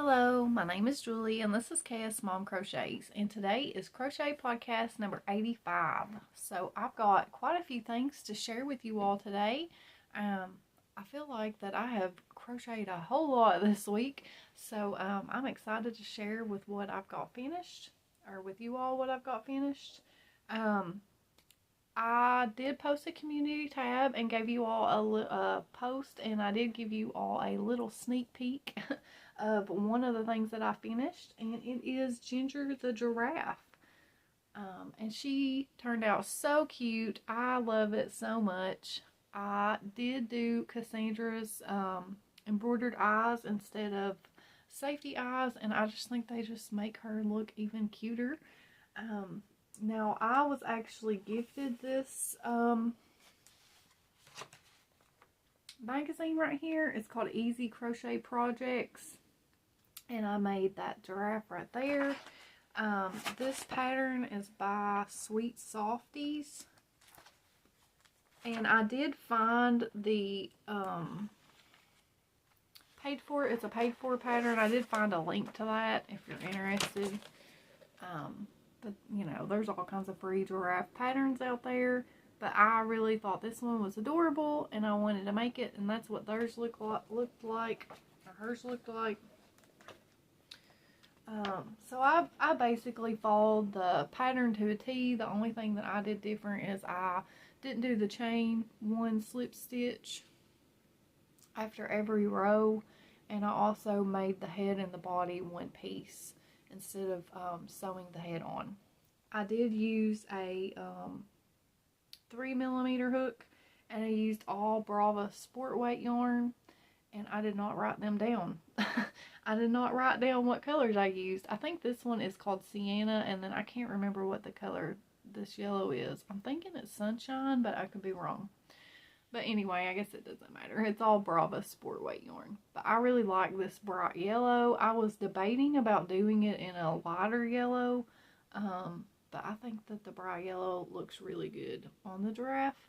Hello, my name is Julie and this is KS Mom Crochets, and today is Crochet Podcast number 85. So I've got quite a few things to share with you all today. I feel like that I have crocheted a whole lot this week, so I'm excited to share with what I've got finished, or with you all what I've got finished. Um, I did post a community tab and gave you all a post, and I did give you all a little sneak peek of one of the things that I finished, and it is Ginger the Giraffe. And she turned out so cute. I love it so much. I did do Cassandra's embroidered eyes instead of safety eyes, and I just think they just make her look even cuter. Now, I was actually gifted this magazine right here. It's called Easy Crochet Projects, and I made that giraffe right there. This pattern is by Sweet Softies, and I did find the it's a paid for pattern. I did find a link to that if you're interested. But you know, there's all kinds of free giraffe patterns out there, but I really thought this one was adorable and I wanted to make it, and that's what theirs looked like, or hers looked like. So I basically followed the pattern to a T. The only thing that I did different is I didn't do the chain one slip stitch after every row, and I also made the head and the body one piece instead of sewing the head on. I did use a 3mm hook, and I used all Brava sport weight yarn, and I did not write them down. I did not write down what colors I used. I think this one is called Sienna, and then I can't remember what the color this yellow is. I'm thinking it's Sunshine, but I could be wrong. But anyway, I guess it doesn't matter. It's all Brava sport weight yarn. But I really like this bright yellow. I was debating about doing it in a lighter yellow, but I think that the bright yellow looks really good on the giraffe.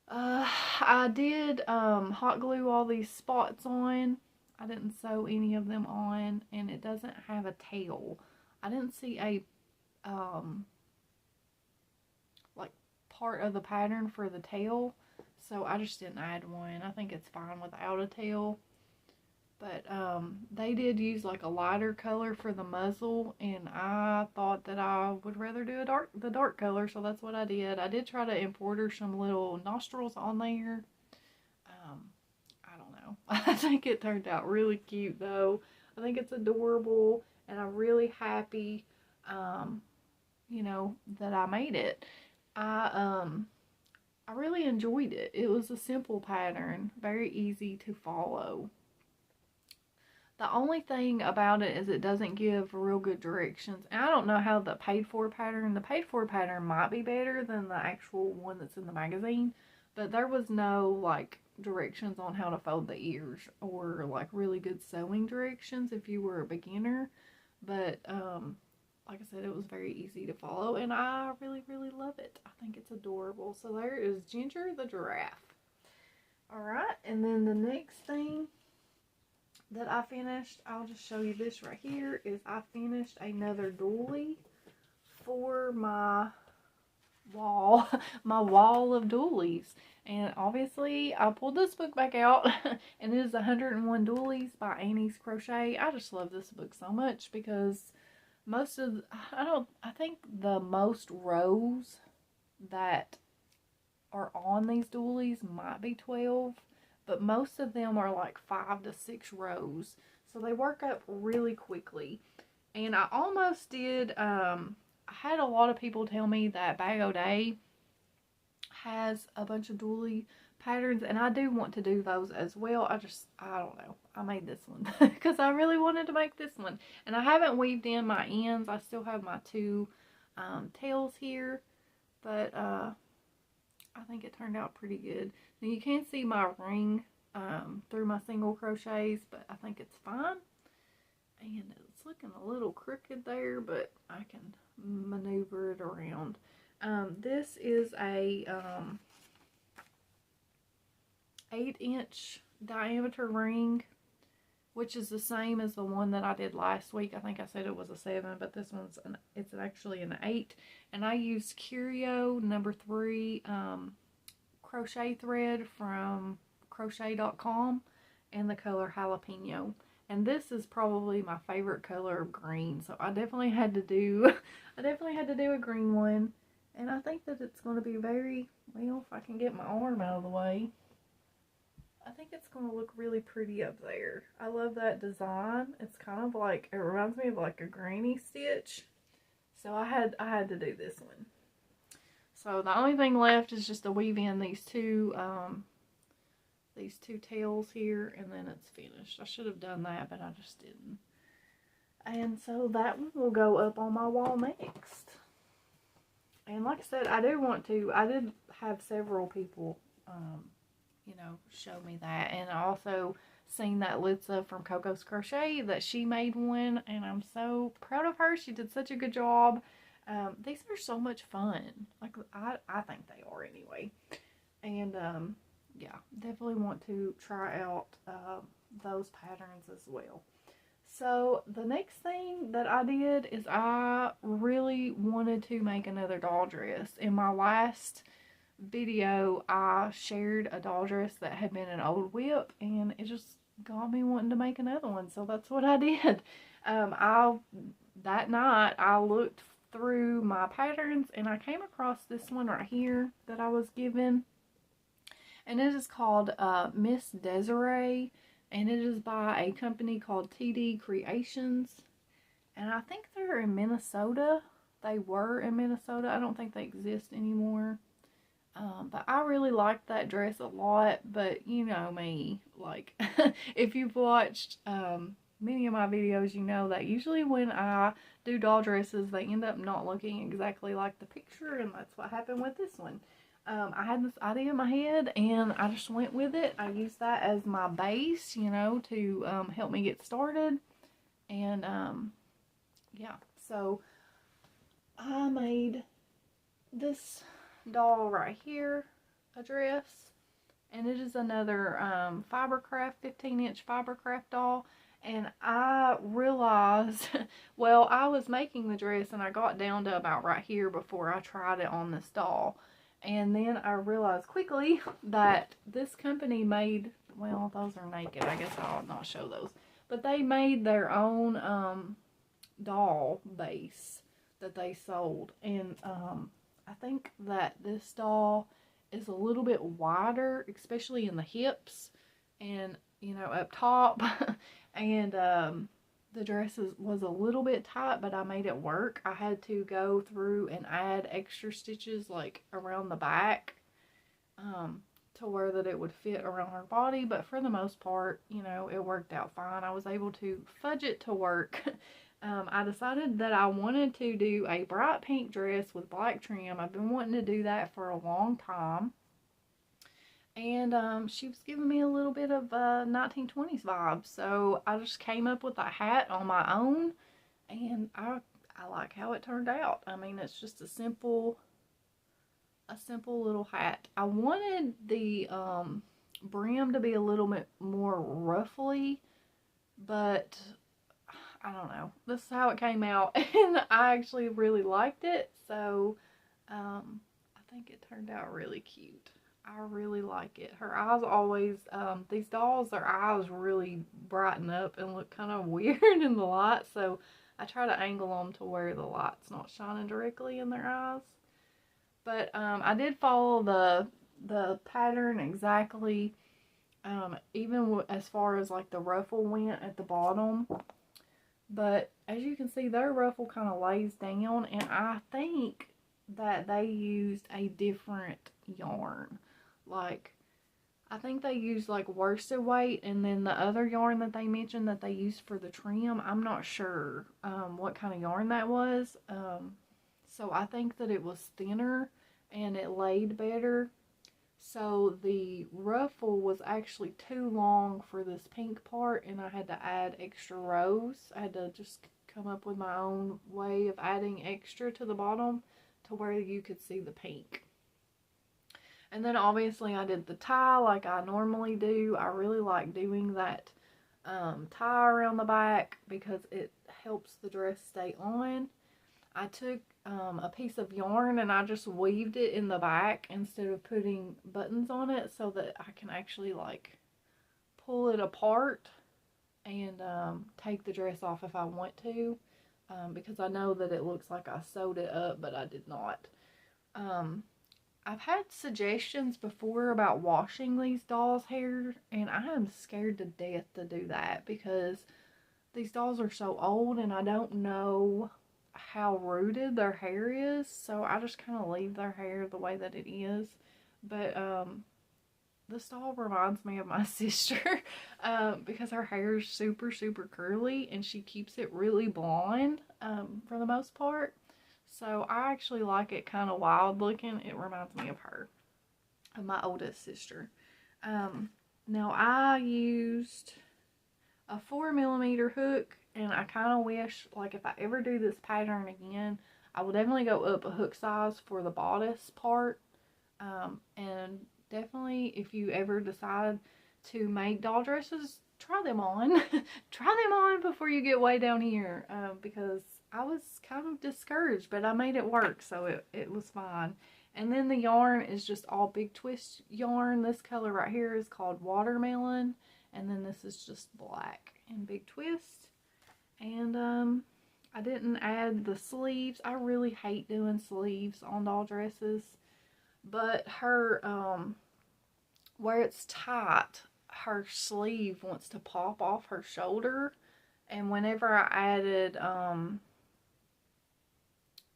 I did hot glue all these spots on. I didn't sew any of them on, and it doesn't have a tail. I didn't see a like part of the pattern for the tail, so I just didn't add one. I think it's fine without a tail. But they did use like a lighter color for the muzzle, and I thought that I would rather do the dark color, so that's what I did. I did try to embroider some little nostrils on there. I don't know. I think it turned out really cute though. I think it's adorable, and I'm really happy, you know, that I made it. I really enjoyed it. It was a simple pattern, very easy to follow. The only thing about it is it doesn't give real good directions. And I don't know how the paid for pattern might be better than the actual one that's in the magazine, but there was no like directions on how to fold the ears, or like really good sewing directions if you were a beginner. But like I said, it was very easy to follow, and I really love it. I think it's adorable. So there is Ginger the Giraffe. Alright, and then the next thing that I finished, I'll just show you this right here, is I finished another doily for my wall, my wall of doilies. And obviously I pulled this book back out, and it is 101 Doilies by Annie's Crochet. I just love this book so much because I think the most rows that are on these doilies might be 12, but most of them are like 5 to 6 rows, so they work up really quickly. And I almost did, I had a lot of people tell me that Bag O' Day has a bunch of doily patterns, and I do want to do those as well. I don't know. I made this one because I really wanted to make this one, and I haven't weaved in my ends. I still have my two tails here, but I think it turned out pretty good. Now you can see my ring through my single crochets, but I think it's fine. And it's looking a little crooked there, but I can maneuver it around. This is a 8-inch diameter ring, which is the same as the one that I did last week. I think I said it was a 7, but this one's it's actually an 8. And I used Curio number 3 crochet thread from crochet.com in the color jalapeno. And this is probably my favorite color of green, so I definitely had to do a green one. And I think that it's going to be very, well, if I can get my arm out of the way, I think it's going to look really pretty up there. I love that design. It's kind of like, it reminds me of like a granny stitch. So I had to do this one. So the only thing left is just to weave in these two tails here, and then it's finished. I should have done that, but I just didn't. And so that one will go up on my wall next. And like I said, I did have several people, you know, show me that. And I also seen that Litza from Coco's Crochet, that she made one, and I'm so proud of her. She did such a good job. These are so much fun. Like, I think they are anyway. And, yeah, definitely want to try out those patterns as well. So the next thing that I did is I really wanted to make another doll dress. In my last video, I shared a doll dress that had been an old whip, and it just got me wanting to make another one. So that's what I did. That night I looked through my patterns, and I came across this one right here that I was given. And it is called Miss Desiree, and it is by a company called TD Creations. And I think they're in Minnesota. They were in Minnesota. I don't think they exist anymore. But I really liked that dress a lot. But you know me, like, if you've watched many of my videos, you know that usually when I do doll dresses, they end up not looking exactly like the picture, and that's what happened with this one. I had this idea in my head, and I just went with it. I used that as my base, you know, to help me get started. And, yeah, so I made this doll right here a dress, and it is another Fibre Craft, 15-inch Fibre Craft doll. And I realized, well, I was making the dress, and I got down to about right here before I tried it on this doll. And then I realized quickly that this company made, well, those are naked. I guess I'll not show those. But they made their own doll base that they sold. And I think that this doll is a little bit wider, especially in the hips and, you know, up top. And the dress was a little bit tight, but I made it work. I had to go through and add extra stitches like around the back to where that it would fit around her body, but for the most part, you know, it worked out fine. I was able to fudge it to work. I decided that I wanted to do a bright pink dress with black trim. I've been wanting to do that for a long time. And she was giving me a little bit of 1920s vibes, so I just came up with a hat on my own, and I like how it turned out. I mean, it's just a simple little hat. I wanted the brim to be a little bit more ruffly, but I don't know. This is how it came out, and I actually really liked it, so I think it turned out really cute. I really like it. Her eyes always, these dolls, their eyes really brighten up and look kind of weird in the light, so I try to angle them to where the light's not shining directly in their eyes. But I did follow the pattern exactly, even as far as like the ruffle went at the bottom. But as you can see, their ruffle kind of lays down, and I think that they used a different yarn. Like, I think they used like worsted weight, and then the other yarn that they mentioned that they used for the trim, I'm not sure what kind of yarn that was. So I think that it was thinner and it laid better. So the ruffle was actually too long for this pink part, and I had to add extra rows. I had to just come up with my own way of adding extra to the bottom to where you could see the pink. And then obviously I did the tie like I normally do. I really like doing that tie around the back because it helps the dress stay on. I took a piece of yarn and I just weaved it in the back instead of putting buttons on it so that I can actually like pull it apart and take the dress off if I want to, because I know that it looks like I sewed it up, but I did not. I've had suggestions before about washing these dolls' hair, and I am scared to death to do that because these dolls are so old and I don't know how rooted their hair is, so I just kind of leave their hair the way that it is. But this doll reminds me of my sister because her hair is super curly and she keeps it really blonde for the most part. So I actually like it kind of wild looking. It reminds me of her, of my oldest sister. Now I used a 4mm hook, and I kind of wish, like, if I ever do this pattern again, I will definitely go up a hook size for the bodice part. And definitely, if you ever decide to make doll dresses, try them on. Try them on before you get way down here, because I was kind of discouraged, but I made it work, so it was fine. And then the yarn is just all big twist yarn. This color right here is called Watermelon, and then this is just black and big twist. And I didn't add the sleeves. I really hate doing sleeves on doll dresses, but her where it's tight, her sleeve wants to pop off her shoulder, and whenever I added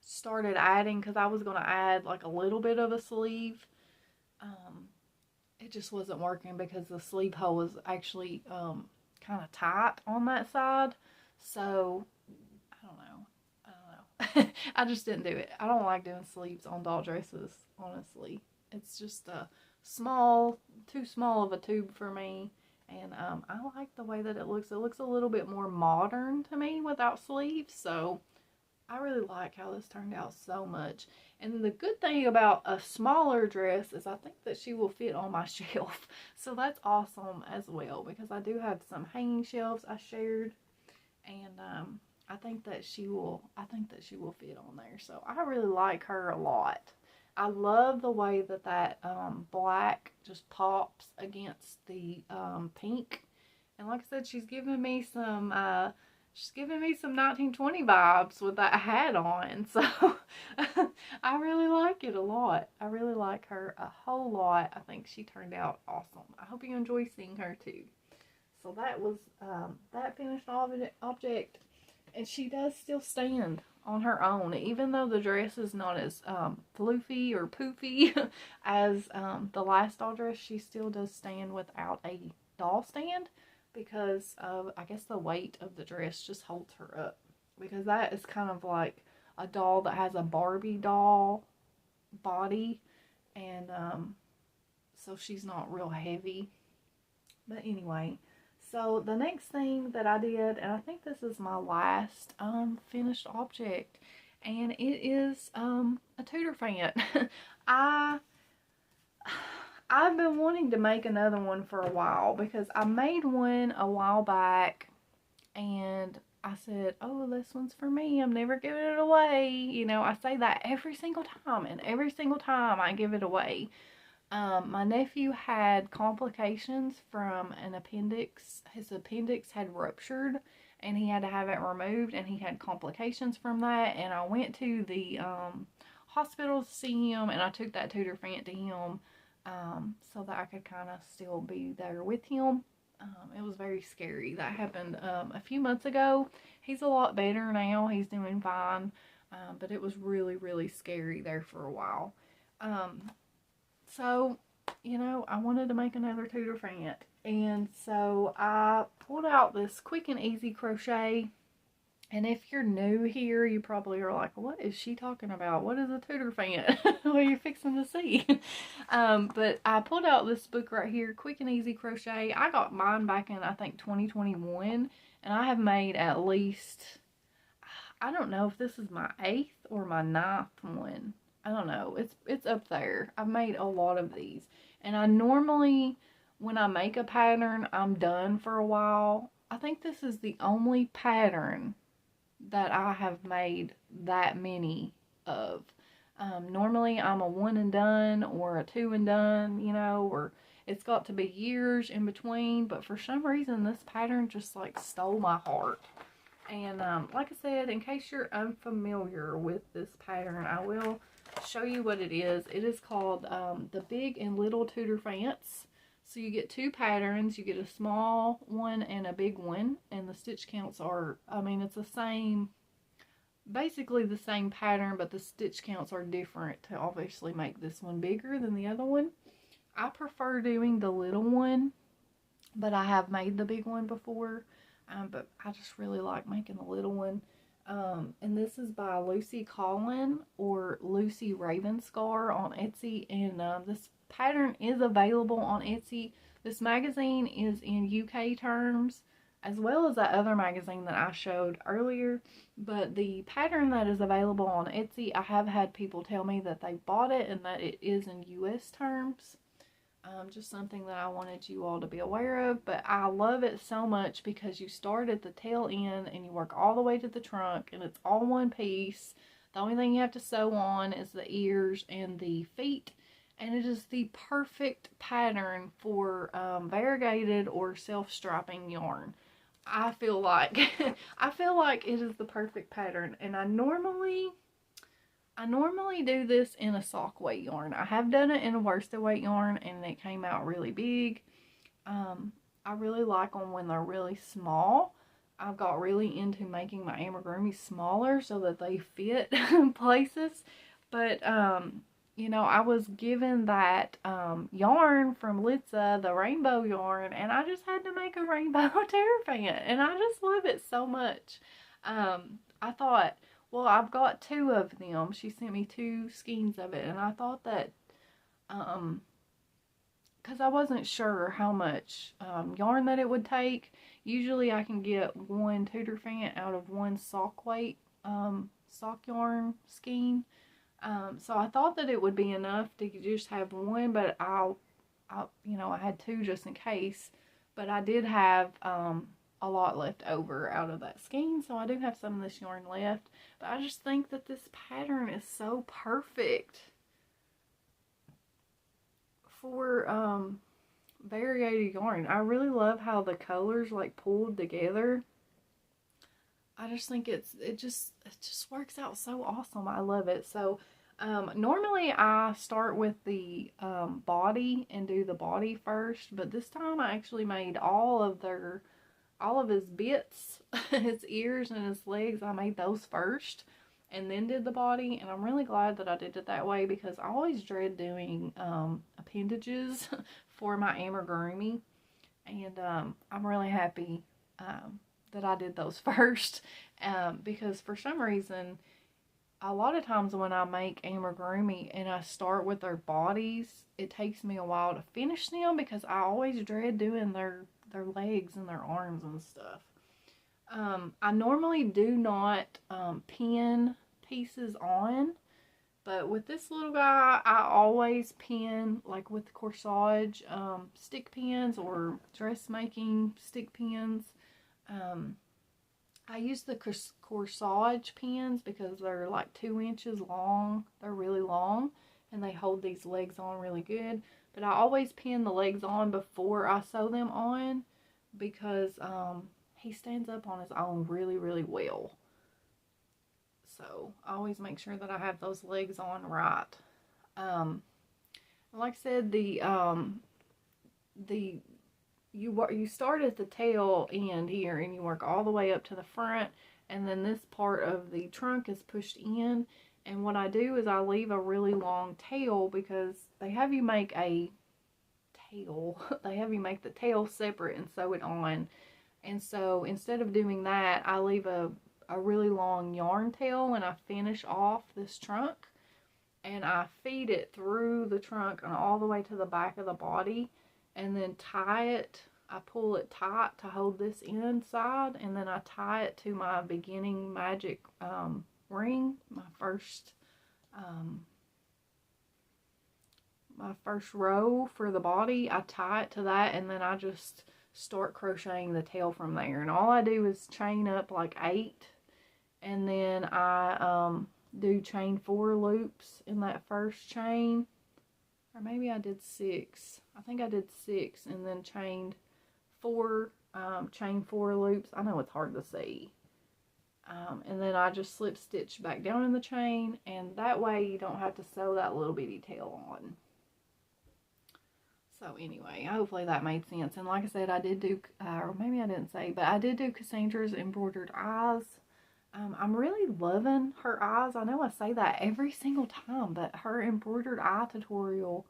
started adding, because I was going to add like a little bit of a sleeve, it just wasn't working because the sleeve hole was actually kind of tight on that side. So I don't know. I just didn't do it. I don't like doing sleeves on doll dresses, honestly. It's just too small of a tube for me. And I like the way that it looks. It looks a little bit more modern to me without sleeves. So I really like how this turned out so much. And the good thing about a smaller dress is I think that she will fit on my shelf. So that's awesome as well, because I do have some hanging shelves I shared, and I think that she will fit on there. So I really like her a lot. I love the way that black just pops against the pink. And like I said, she's giving me some 1920 vibes with that hat on. So I really like it a lot. I really like her a whole lot. I think she turned out awesome. I hope you enjoy seeing her too. So that was that finished object. And she does still stand on her own, even though the dress is not as floofy or poofy as the last doll dress. She still does stand without a doll stand, because of, I guess, the weight of the dress just holds her up, because that is kind of like a doll that has a Barbie doll body, and so she's not real heavy. But anyway, so the next thing that I did, and I think this is my last finished object, and it is a Tooterphant. I've been wanting to make another one for a while, because I made one a while back and I said, oh, this one's for me, I'm never giving it away. You know, I say that every single time, and every single time I give it away. My nephew had complications from an appendix. His appendix had ruptured and he had to have it removed, and he had complications from that. And I went to the hospital to see him, and I took that Tooterphant to him so that I could kind of still be there with him. It was very scary. That happened a few months ago. He's a lot better now. He's doing fine. But it was really scary there for a while. So, you know, I wanted to make another Tooterphant, and so I pulled out this quick and easy crochet. And if you're new here, you probably are like, what is she talking about? What is a Tooterphant? What are you fixing to see? But I pulled out this book right here, Quick and Easy Crochet. I got mine back in, I think, 2021, and I have made at least, I don't know if this is my 8th or my 9th one. I don't know. It's up there. I've made a lot of these. And I normally, when I make a pattern, I'm done for a while. I think this is the only pattern that I have made that many of. Normally I'm a one and done or a two and done, you know, or it's got to be years in between, but for some reason this pattern just like stole my heart. And like I said, in case you're unfamiliar with this pattern, I will show you what it is. It is called the Big and Little Tooterphants. So you get two patterns. You get a small one and a big one, and the stitch counts are, I mean, it's the same, basically the same pattern, but the stitch counts are different to obviously make this one bigger than the other one. I prefer doing the little one, but I have made the big one before. But I just really like making the little one. And this is by Lucy Collin or Lucy Ravenscar on Etsy. And this pattern is available on Etsy. This magazine is in UK terms, as well as that other magazine that I showed earlier. But the pattern that is available on Etsy, I have had people tell me that they bought it and that it is in US terms. Just something that I wanted you all to be aware of, but I love it so much because you start at the tail end and you work all the way to the trunk, and it's all one piece. The only thing you have to sew on is the ears and the feet, and it is the perfect pattern for variegated or self-striping yarn. I feel like I feel like it is the perfect pattern, and I normally do this in a sock weight yarn. I have done it in a worsted weight yarn and it came out really big. I really like them when they're really small. I've got really into making my amigurumi smaller so that they fit places. But, you know, I was given that yarn from Litza, the rainbow yarn, and I just had to make a rainbow Tooterphant, and I just love it so much. I thought, well, I've got two of them. She sent me two skeins of it, and I thought that, because I wasn't sure how much yarn that it would take. Usually I can get one Tooterphant out of one sock weight sock yarn skein. So I thought that it would be enough to just have one, but you know, I had two just in case. But I did have a lot left over out of that skein, so I do have some of this yarn left. But I just think that this pattern is so perfect for variegated yarn. I really love how the colors like pulled together. I just think it just works out so awesome. I love it. So normally I start with the body and do the body first, but this time I actually made all of his bits, his ears and his legs, I made those first and then did the body. And I'm really glad that I did it that way because I always dread doing appendages for my amigurumi. And I'm really happy that I did those first because for some reason, a lot of times when I make amigurumi and I start with their bodies, it takes me a while to finish them because I always dread doing their legs and their arms and stuff. I normally do not pin pieces on, but with this little guy, I always pin, like with corsage stick pins or dressmaking stick pins. I use the corsage pins because they're like 2 inches long. They're really long and they hold these legs on really good. But I always pin the legs on before I sew them on because he stands up on his own really, really well. So I always make sure that I have those legs on right. Like I said, you start at the tail end here and you work all the way up to the front, and then this part of the trunk is pushed in. And what I do is I leave a really long tail because they have you make a tail. They have you make the tail separate and sew it on. And so instead of doing that, I leave a really long yarn tail and I finish off this trunk. And I feed it through the trunk and all the way to the back of the body. And then tie it. I pull it tight to hold this inside. And then I tie it to my beginning magic ring, my first row for the body. I tie it to that and then I just start crocheting the tail from there. And all I do is chain up like 8, and then I do chain 4 loops in that first chain, or maybe I did 6. I think I did 6, and then chained 4 loops. I know it's hard to see. And then I just slip stitch back down in the chain, and that way you don't have to sew that little bitty tail on. So anyway, hopefully that made sense. And like I said, I did do, or maybe I didn't say, but I did do Cassandra's embroidered eyes. I'm really loving her eyes. I know I say that every single time, but her embroidered eye tutorial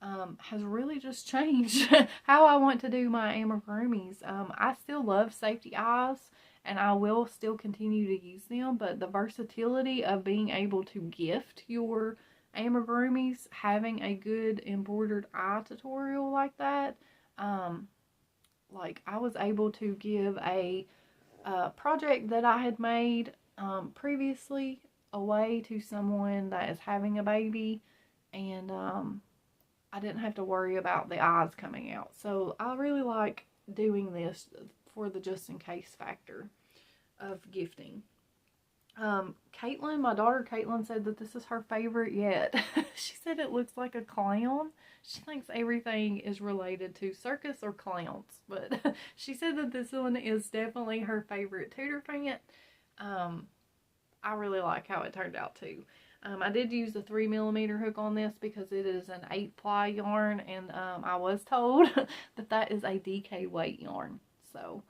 has really just changed how I want to do my amigurumis. I still love safety eyes, and I will still continue to use them, but the versatility of being able to gift your amigurumis, having a good embroidered eye tutorial like that, like I was able to give a project that I had made previously away to someone that is having a baby, and I didn't have to worry about the eyes coming out. So I really like doing this for the just in case factor of gifting. Caitlin, my daughter Caitlin, said that this is her favorite yet. She said it looks like a clown. She thinks everything is related to circus or clowns, but she said that this one is definitely her favorite Tooterphant. I really like how it turned out too. I did use a 3mm hook on this because it is an 8-ply yarn, and I was told that that is a DK weight yarn. So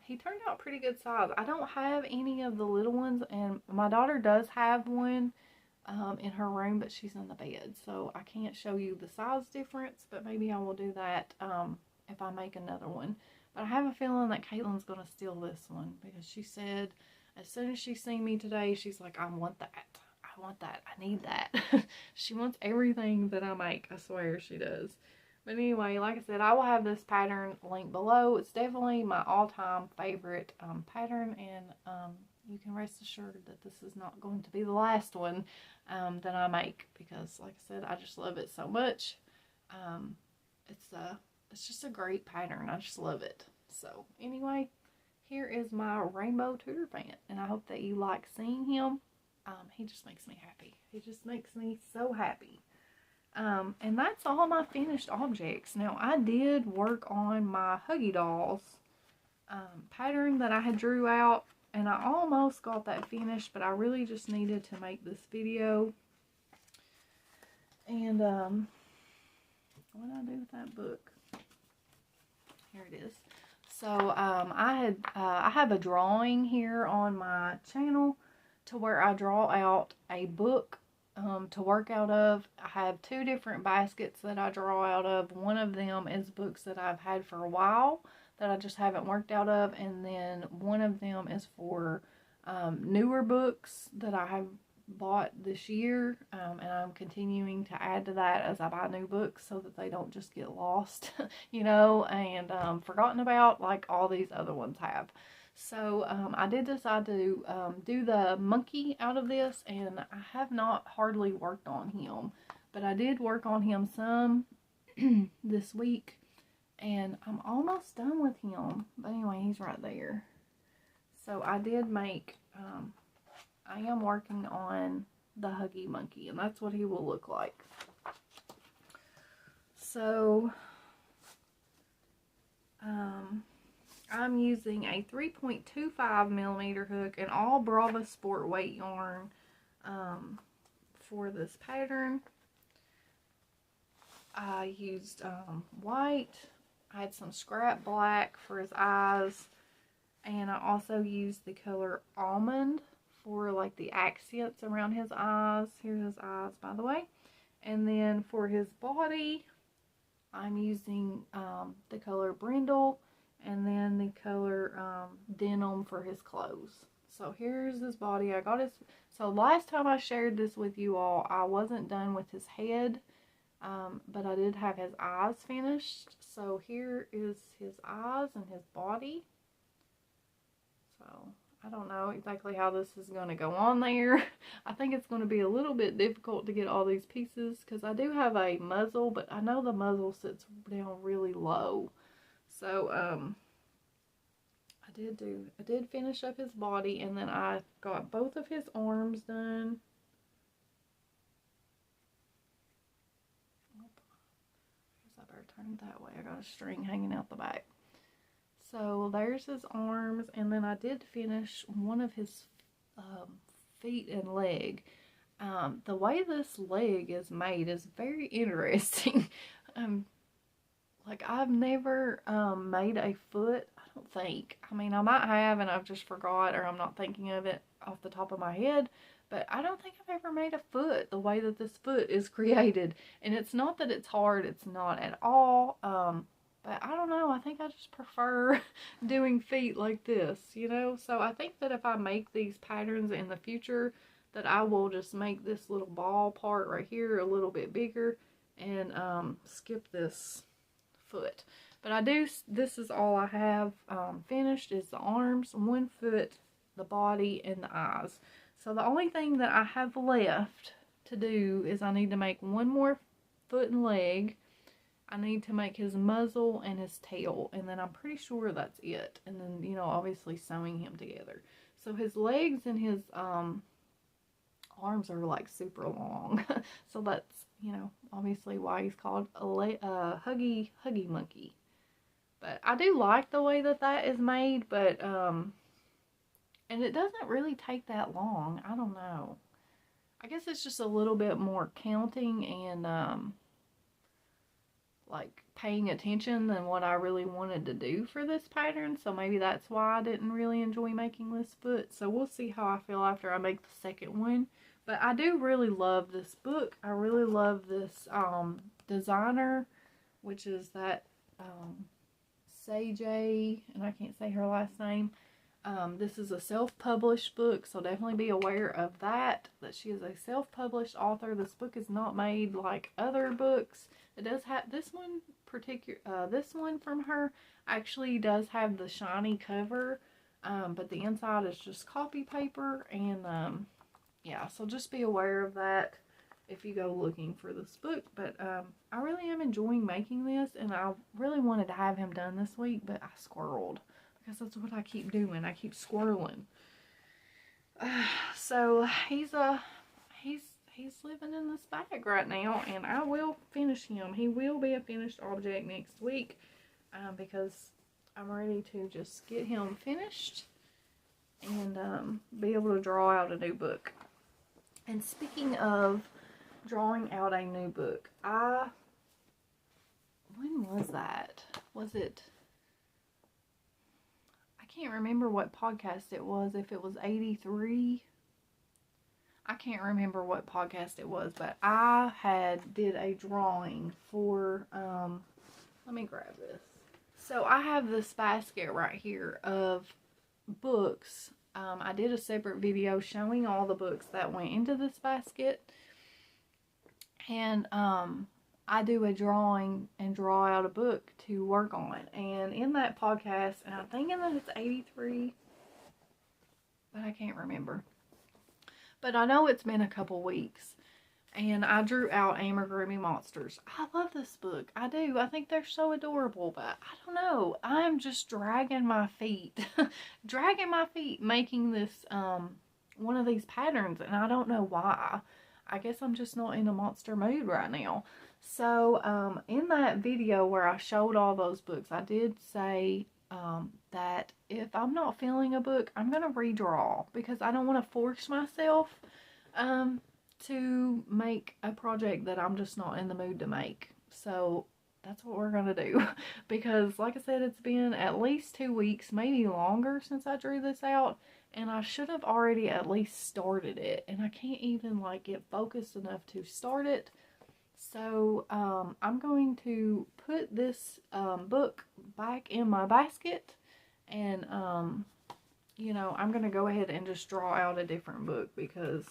he turned out pretty good size. I don't have any of the little ones, and my daughter does have one in her room, but she's in the bed, so I can't show you the size difference, but maybe I will do that if I make another one. But I have a feeling that Caitlin's going to steal this one, because she said as soon as she seen me today, she's like, I want that. I want that. I need that. She wants everything that I make. I swear she does. But anyway, like I said, I will have this pattern linked below. It's definitely my all-time favorite pattern, and you can rest assured that this is not going to be the last one that I make, because like I said, I just love it so much. It's just a great pattern. I just love it. So anyway, here is my rainbow Tooterphant, and I hope that you like seeing him. He just makes me happy. He just makes me so happy. And that's all my finished objects. Now, I did work on my Huggy Dolls pattern that I had drew out, and I almost got that finished, but I really just needed to make this video. And what did I do with that book? Here it is. So I have a drawing here on my channel to where I draw out a book to work out of. I have 2 different baskets that I draw out of. One of them is books that I've had for a while that I just haven't worked out of, and then one of them is for newer books that I have bought this year, and I'm continuing to add to that as I buy new books so that they don't just get lost, you know, and forgotten about like all these other ones have. So I did decide to do the monkey out of this, and I have not hardly worked on him, but I did work on him some this week, and I'm almost done with him. But anyway, he's right there. So I did make, I am working on the Huggy Monkey, and that's what he will look like. So I'm using a 3.25mm hook and all Brava Sport weight yarn for this pattern. I used white. I had some scrap black for his eyes, and I also used the color almond for like the accents around his eyes. Here's his eyes, by the way. And then for his body, I'm using the color brindle, and then the color denim for his clothes. So here's his body. I got his, so last time I shared this with you all, I wasn't done with his head, but I did have his eyes finished. So here is his eyes and his body. So I don't know exactly how this is going to go on there. I think it's going to be a little bit difficult to get all these pieces, because I do have a muzzle, but I know the muzzle sits down really low. So, I did finish up his body, and then I got both of his arms done. I better turn it that way. I got a string hanging out the back. So there's his arms, and then I did finish one of his feet and leg. The way this leg is made is very interesting. Like, I've never made a foot, I don't think. I mean, I might have, and I've just forgot, or I'm not thinking of it off the top of my head. But I don't think I've ever made a foot the way that this foot is created. And it's not that it's hard, it's not at all. But I don't know, I think I just prefer doing feet like this, you know? So I think that if I make these patterns in the future, that I will just make this little ball part right here a little bit bigger and skip this foot. But this is all I have finished is the arms, one foot, the body, and the eyes. So the only thing that I have left to do is I need to make one more foot and leg. I need to make his muzzle and his tail, and then I'm pretty sure that's it. And then, you know, obviously sewing him together. So his legs and his arms are like super long. So that's, you know, obviously why he's called a Huggy Monkey. But I do like the way that that is made, but and it doesn't really take that long. I don't know. I guess it's just a little bit more counting and like paying attention than what I really wanted to do for this pattern. So maybe that's why I didn't really enjoy making this foot. So we'll see how I feel after I make the second one. But I do really love this book. I really love this designer, which is that Sage, and I can't say her last name. This is a self-published book, so definitely be aware of that she is a self-published author. This book is not made like other books. It does have this one from her actually does have the shiny cover, but the inside is just copy paper, and yeah, so just be aware of that if you go looking for this book. But I really am enjoying making this, and I really wanted to have him done this week, but I squirreled. Because that's what I keep doing. I keep squirreling. So he's living in this bag right now, and I will finish him. He will be a finished object next week, because I'm ready to just get him finished and be able to draw out a new book. And speaking of drawing out a new book, when was that? Was it? I can't remember what podcast it was, if it was 83. I can't remember what podcast it was, but I did a drawing for, let me grab this. So I have this basket right here of books. I did a separate video showing all the books that went into this basket. And, I do a drawing and draw out a book to work on. And in that podcast, and I'm thinking that it's 83, but I can't remember. But I know it's been a couple weeks. And I drew out Amigurumi Monsters. I love this book. I do. I think they're so adorable. But I don't know. I'm just dragging my feet. Dragging my feet making this, one of these patterns. And I don't know why. I guess I'm just not in a monster mood right now. So, in that video where I showed all those books, I did say that if I'm not feeling a book, I'm going to redraw. Because I don't want to force myself to make a project that I'm just not in the mood to make. So, that's what we're going to do. Because, like I said, it's been at least 2 weeks, maybe longer since I drew this out. And I should have already at least started it. And I can't even, like, get focused enough to start it. So, I'm going to put this book back in my basket, and, you know, I'm going to go ahead and just draw out a different book, because,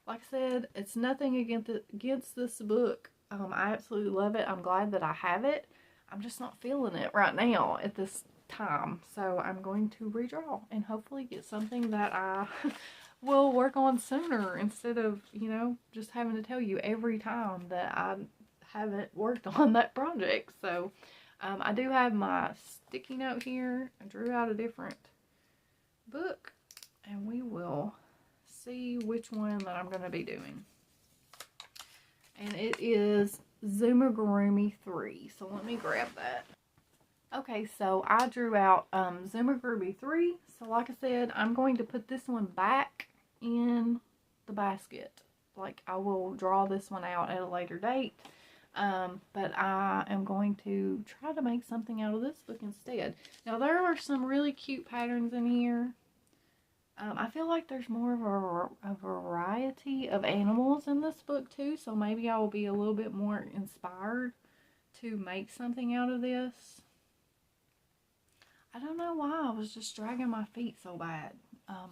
like I said, it's nothing against this book. I absolutely love it. I'm glad that I have it. I'm just not feeling it right now at this time, so I'm going to redraw, and hopefully get something that I will work on sooner, instead of, you know, just having to tell you every time that I haven't worked on that project. So I do have my sticky note here. I drew out a different book, and we will see which one that I'm going to be doing. And it is Zoomigurumi 3. So let me grab that. Okay, so I drew out Zoomigurumi 3. So like I said, I'm going to put this one back in the basket. Like, I will draw this one out at a later date. But I am going to try to make something out of this book instead. Now, there are some really cute patterns in here. I feel like there's more of a variety of animals in this book too, so maybe I will be a little bit more inspired to make something out of this. I don't know why I was just dragging my feet so bad.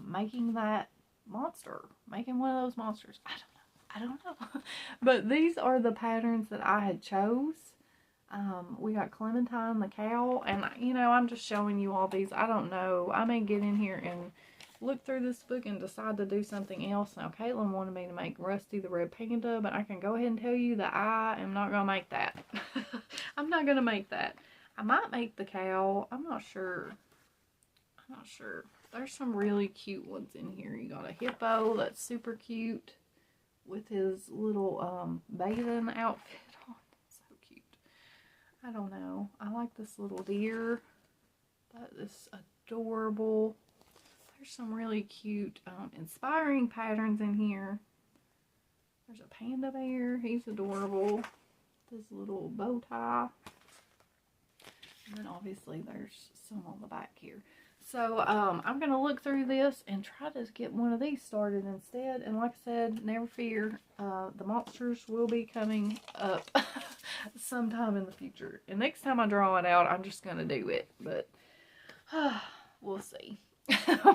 Making that monster, making one of those monsters. I don't know. But these are the patterns that I had chose. We got Clementine the cow, and you know, I'm just showing you all these. I don't know. I may get in here and look through this book and decide to do something else. Now, Caitlin wanted me to make Rusty the Red Panda, but I can go ahead and tell you that I am not going to make that. I'm not going to make that. I might make the cow. I'm not sure. I'm not sure. There's some really cute ones in here. You got a hippo that's super cute with his little bathing outfit on. So cute. I don't know. I like this little deer. That is adorable. There's some really cute, inspiring patterns in here. There's a panda bear. He's adorable. This little bow tie. And then obviously there's some on the back here. So I'm going to look through this and try to get one of these started instead. And like I said, never fear, the monsters will be coming up sometime in the future. And next time I draw it out, I'm just going to do it. But we'll see.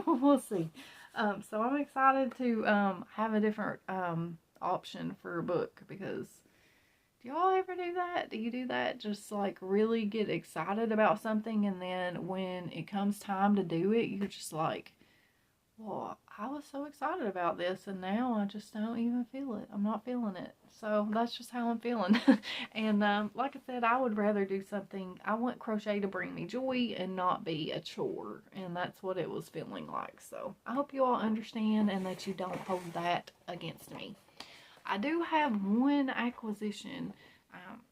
We'll see. So I'm excited to have a different option for a book, because do y'all ever do that? Do you do that? Just like really get excited about something, and then when it comes time to do it, you're just like, well, I was so excited about this, and now I just don't even feel it. I'm not feeling it. So that's just how I'm feeling. And like I said, I would rather do something. I want crochet to bring me joy and not be a chore. And that's what it was feeling like. So I hope you all understand and that you don't hold that against me. I do have one acquisition.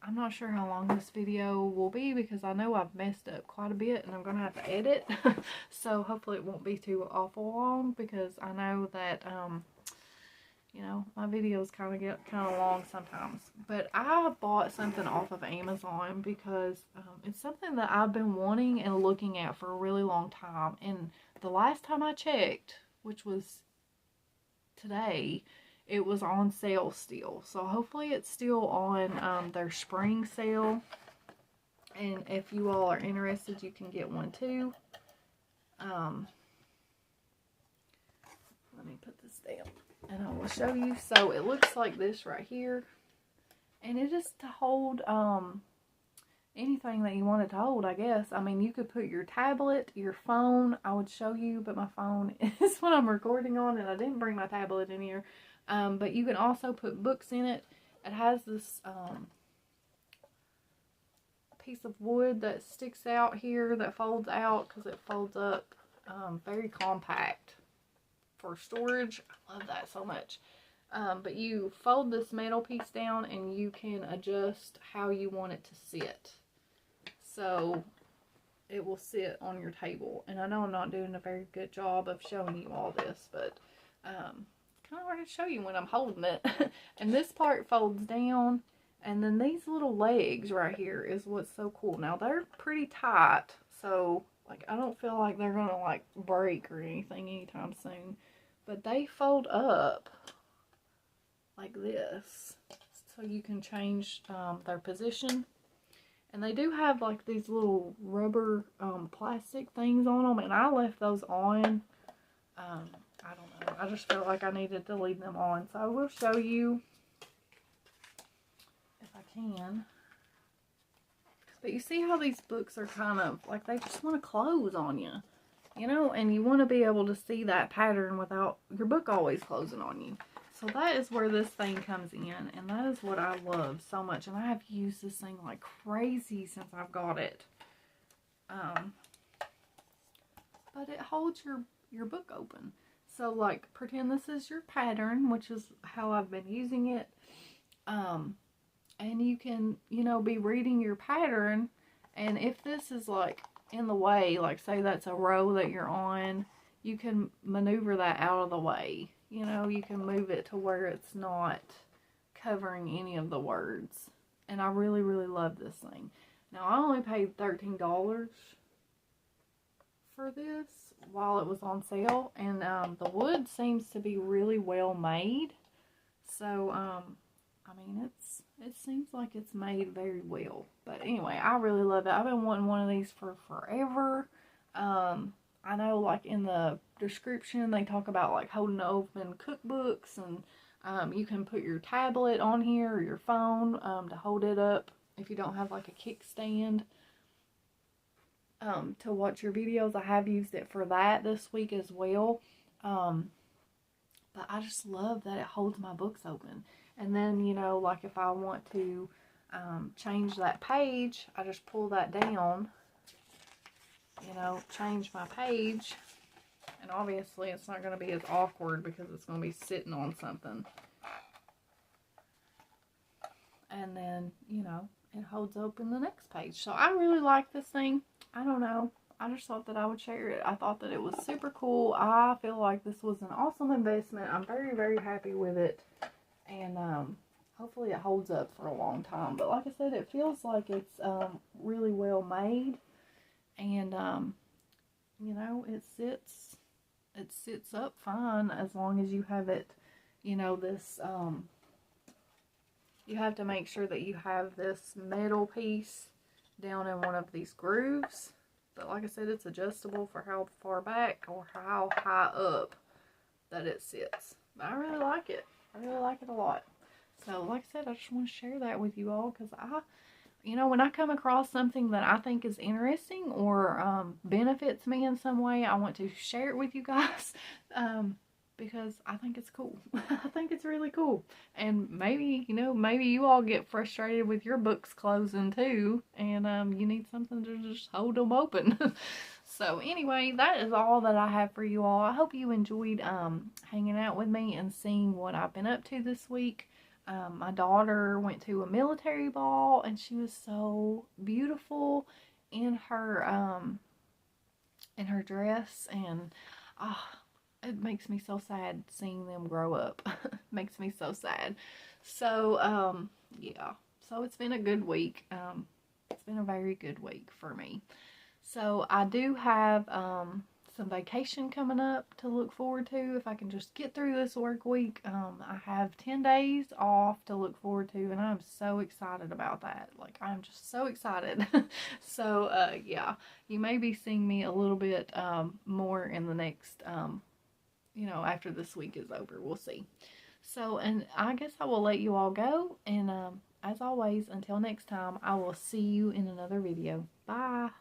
I'm not sure how long this video will be, because I know I've messed up quite a bit and I'm going to have to edit. So hopefully it won't be too awful long, because I know that, you know, my videos kind of get kind of long sometimes. But I bought something off of Amazon because it's something that I've been wanting and looking at for a really long time. And the last time I checked, which was today, it was on sale still. So hopefully it's still on their spring sale. And if you all are interested, you can get one too. Let me put this down and I will show you. So it looks like this right here. And it is to hold anything that you want it to hold, I guess. I mean, you could put your tablet, your phone. I would show you, but my phone is what I'm recording on, and I didn't bring my tablet in here. But you can also put books in it. It has this piece of wood that sticks out here that folds out because it folds up. Very compact for storage. I love that so much. But you fold this metal piece down and you can adjust how you want it to sit. So it will sit on your table. And I know I'm not doing a very good job of showing you all this, but kind of hard to show you when I'm holding it. And this part folds down, and then these little legs right here is what's so cool. Now they're pretty tight, so like I don't feel like they're gonna like break or anything anytime soon, but they fold up like this, so you can change their position. And they do have like these little rubber plastic things on them, and I left those on. I don't know. I just felt like I needed to leave them on. So I will show you if I can. But you see how these books are kind of like they just want to close on you. You know, and you want to be able to see that pattern without your book always closing on you. So that is where this thing comes in, and that is what I love so much. And I have used this thing like crazy since I've got it. But it holds your book open. So like, pretend this is your pattern, which is how I've been using it. And you can, you know, be reading your pattern, and if this is like in the way, like say that's a row that you're on, you can maneuver that out of the way. You know, you can move it to where it's not covering any of the words. And I really, really love this thing. Now, I only paid $13 for this while it was on sale. And the wood seems to be really well made. So, I mean, it seems like it's made very well. But anyway, I really love it. I've been wanting one of these for forever. I know, like, in the description, they talk about, like, holding open cookbooks, and you can put your tablet on here or your phone to hold it up if you don't have, like, a kickstand to watch your videos. I have used it for that this week as well. But I just love that it holds my books open. And then, you know, like, if I want to change that page, I just pull that down. You know, change my page, and obviously it's not going to be as awkward because it's going to be sitting on something. And then, you know, it holds open the next page. So I really like this thing. I don't know. I just thought that I would share it. I thought that it was super cool. I feel like this was an awesome investment. I'm very, very happy with it. And hopefully it holds up for a long time. But like I said, it feels like it's really well made. And, you know, it sits up fine as long as you have it, you know, this, you have to make sure that you have this metal piece down in one of these grooves. But like I said, it's adjustable for how far back or how high up that it sits. But I really like it. I really like it a lot. So, like I said, I just want to share that with you all because you know, when I come across something that I think is interesting or benefits me in some way, I want to share it with you guys because I think it's cool. I think it's really cool. And maybe, you know, maybe you all get frustrated with your books closing too, and you need something to just hold them open. So anyway, that is all that I have for you all. I hope you enjoyed hanging out with me and seeing what I've been up to this week. My daughter went to a military ball, and she was so beautiful in her dress, and it makes me so sad seeing them grow up. Makes me so sad. So yeah, so it's been a good week. It's been a very good week for me. So I do have some vacation coming up to look forward to if I can just get through this work week. I have 10 days off to look forward to, and I'm so excited about that. Like, I'm just so excited. So yeah, you may be seeing me a little bit more in the next you know, after this week is over. We'll see. So, and I guess I will let you all go, and as always, until next time, I will see you in another video. Bye.